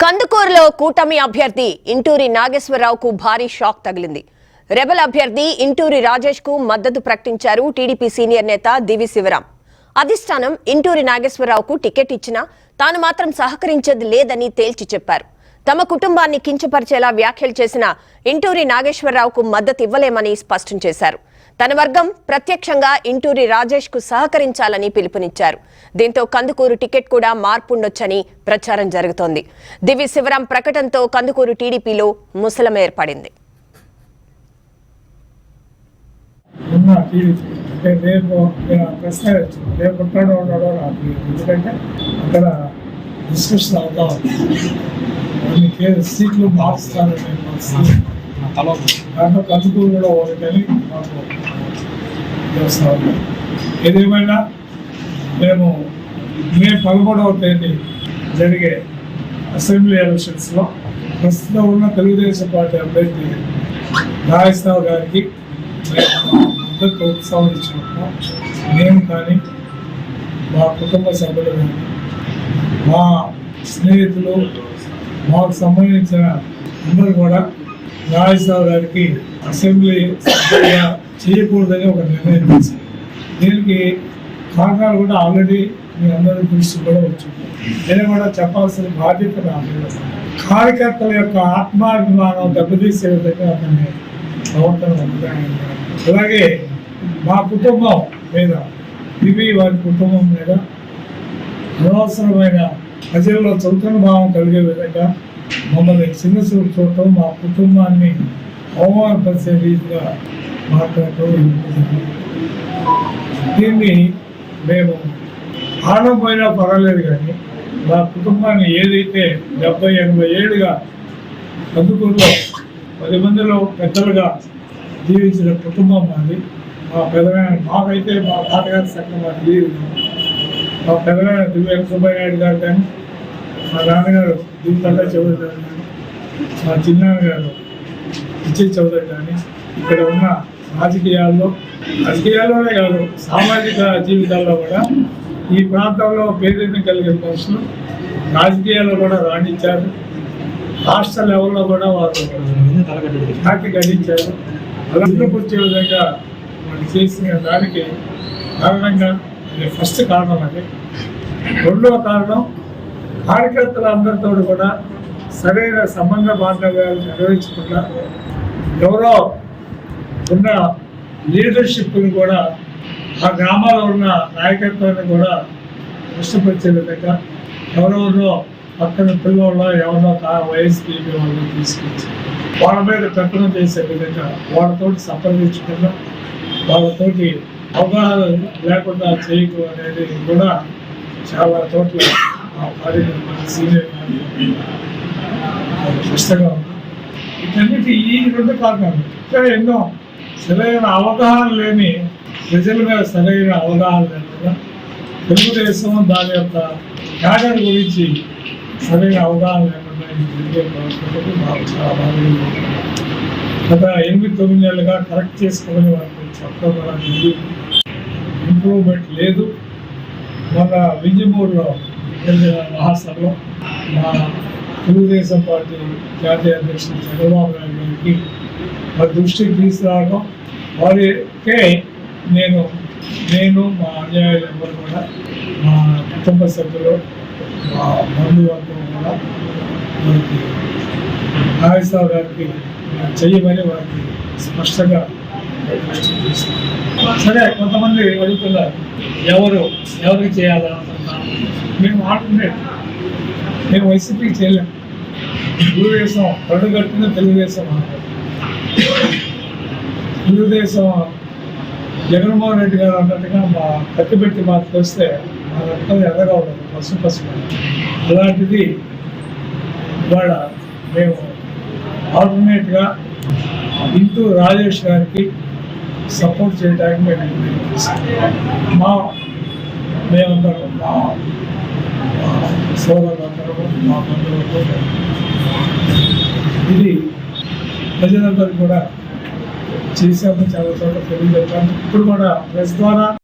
కందుకూరులో కూటమి అభ్యర్థి ఇంటూరి నాగేశ్వరరావుకు భారీ షాక్ తగిలింది. రెబల్ అభ్యర్థి ఇంటూరి రాజేష్ కు మద్దతు ప్రకటించారు టీడీపీ సీనియర్ నేత దివి శివరాం. అధిష్టానం ఇంటూరి నాగేశ్వరరావుకు టికెట్ ఇచ్చినా తాను మాత్రం సహకరించేది లేదని తేల్చి చెప్పారు. తమ కుటుంబాన్ని కించపరిచేలా వ్యాఖ్యలు చేసిన ఇంటూరి నాగేశ్వరరావుకు మద్దతు ఇవ్వలేమని స్పష్టం చేశారు. తన వర్గం ప్రత్యక్షంగా ఇంటూరి రాజేష్ కు సహకరించాలని పిలుపునిచ్చారు. దీంతో కందుకూరు టికెట్ కూడా మార్పుండొచ్చని ప్రచారం జరుగుతోంది. దివి శివరాం ప్రకటనతో కందుకూరు టీడీపీలో ముసలం ఏర్పడింది. సీట్లు మార్చుతారని దాంట్లో కందుకూరు కూడా ఓడికని మాకు చేస్తా ఉన్నాం. ఏదేమైనా మేము మే 11వ తేదీ జరిగే అసెంబ్లీ ఎలక్షన్స్లో ప్రస్తుతం ఉన్న తెలుగుదేశం పార్టీ అభ్యర్థి నాగేశ్వరరావు గారికి మద్దతు ఉత్సవం ఇచ్చినప్పుడు మేము కానీ మా కుటుంబ సభ్యులు కానీ మా స్నేహితులు మాకు సంబంధించిన అందరూ కూడా నాగేశ్వరరావు గారికి అసెంబ్లీ సభ్యులుగా చేయకూడదని ఒక నిర్ణయం చేశారు. దీనికి కారణాలు కూడా ఆల్రెడీ మీ అందరూ దృష్టి కూడా వచ్చింది. నేను కూడా చెప్పాల్సిన బాధ్యత నాకు. కార్యకర్తల యొక్క ఆత్మాభిమానం దెబ్బతీసే విధంగా అతన్ని ప్రవర్తన ఉంటుంది. అలాగే మా కుటుంబం మీద ఇవి వారి కుటుంబం మీద అనవసరమైన ప్రజల్లో చౌతన భావం కలిగే విధంగా మమ్మల్ని చిన్న చూపు చూడటం, మా కుటుంబాన్ని అవమానపరిచే రీతిగా మాట్లాడటం. దీన్ని మేము ఆనందమైనా పర్వాలేదు, కానీ మా కుటుంబాన్ని ఏదైతే 70-80 ఏళ్ళుగా కందుకూరులో 10 మందిలో పెద్దలుగా జీవించిన కుటుంబం మాది. మా పెద్దనాయన మాకైతే మా తాతగారి సంఘం మాది లేదు. మా పెద్దనాయన దివ్య సుబ్బయ్య నాయుడు గారు కానీ, మా నాన్నగారు దివ్య చౌదరి గారు కానీ, మా చిన్నాన్నగారు విజయ్ చౌదరి కానీ ఇక్కడ ఉన్న రాజకీయాల్లోనే కాదు సామాజిక జీవితాల్లో కూడా ఈ ప్రాంతంలో పేదరికం కలిగిన మనుషులు రాజకీయాల్లో కూడా రాణించారు. రాష్ట్ర లెవెల్లో కూడా వారు ఖ్యాతి గడించారు. అలందరూ వచ్చే విధంగా వాళ్ళు చేసిన దానికి కారణంగా ఫస్ట్ కారణం అది. రెండవ కారణం, కార్యకర్తలందరితో కూడా సరైన సంబంధ బాంధవ్యాలు నిర్వహించకుండా ఎవరో ఉన్న లీడర్షిప్ని కూడా ఆ గ్రామాల్లో ఉన్న నాయకత్వాన్ని కూడా ఇష్టపరిచే విధంగా ఎవరెవరో పక్కన పిల్లల్లో ఎవరో వయసుకి వాళ్ళు తీసుకొచ్చి వాళ్ళ మీద పెత్తనం చేసే విధంగా వాళ్ళతోటి సంప్రదించకుండా వాళ్ళతోటి అవగాహన లేకుండా చేయకు అనేది కూడా చాలా చోట్ల సీనియర్ కష్టంగా ఉంది. వీటన్నిటి ఈ 2 కారణాలు. ఇక్కడ ఎన్నో సరైన అవగాహన లేని ప్రజల మీద సరైన అవగాహన లేకుండా తెలుగుదేశం దాని యొక్క క్యాడర్ గురించి సరైన అవగాహన లేకుండా మాకు చాలా బాగా గత 8-9 నెలలుగా కరెక్ట్ చేసుకుని వారికి చెప్పడం కూడా ఇంప్రూవ్మెంట్ లేదు. మన వింజమూరులో జరిగిన మహాసభలో మా తెలుగుదేశం పార్టీ జాతీయ అధ్యక్షుడు చంద్రబాబు నాయుడు గారికి వారి దృష్టికి తీసుకురావడం, వారికే నేను మా అన్యాయాలు ఎవరు కూడా మా కుటుంబ సభ్యులు మా బంధువర్గం కూడా వారికి నాగేశ్వరరావు గారికి చెయ్యమని వారికి స్పష్టంగా సరే. కొంతమంది అడుగుతున్నారు ఎవరికి చేయాలా. మేము ఆల్టర్నేట్, మేము వైసీపీకి చేయలేము. తెలుగుదేశం కట్టిన తెలుగుదేశం జగన్మోహన్ రెడ్డి గారు అన్నట్టుగా మా కత్తిపెట్టి మాకు వస్తే మా రక్తం ఎర్రగా ఉండదు, పసుపు. అలాంటిది ఇవాళ మేము ఆల్టర్నేట్గా ఇంటూరి రాజేష్ గారికి సపోర్ట్ చేయడానికి మేమందరం మా సోదరులందరూ మా బంధువులతో ఇది ప్రజలందరూ కూడా చేసాము. చాలా చోట్ల తెలియజేస్తాను. ఇప్పుడు కూడా ప్రెస్ ద్వారా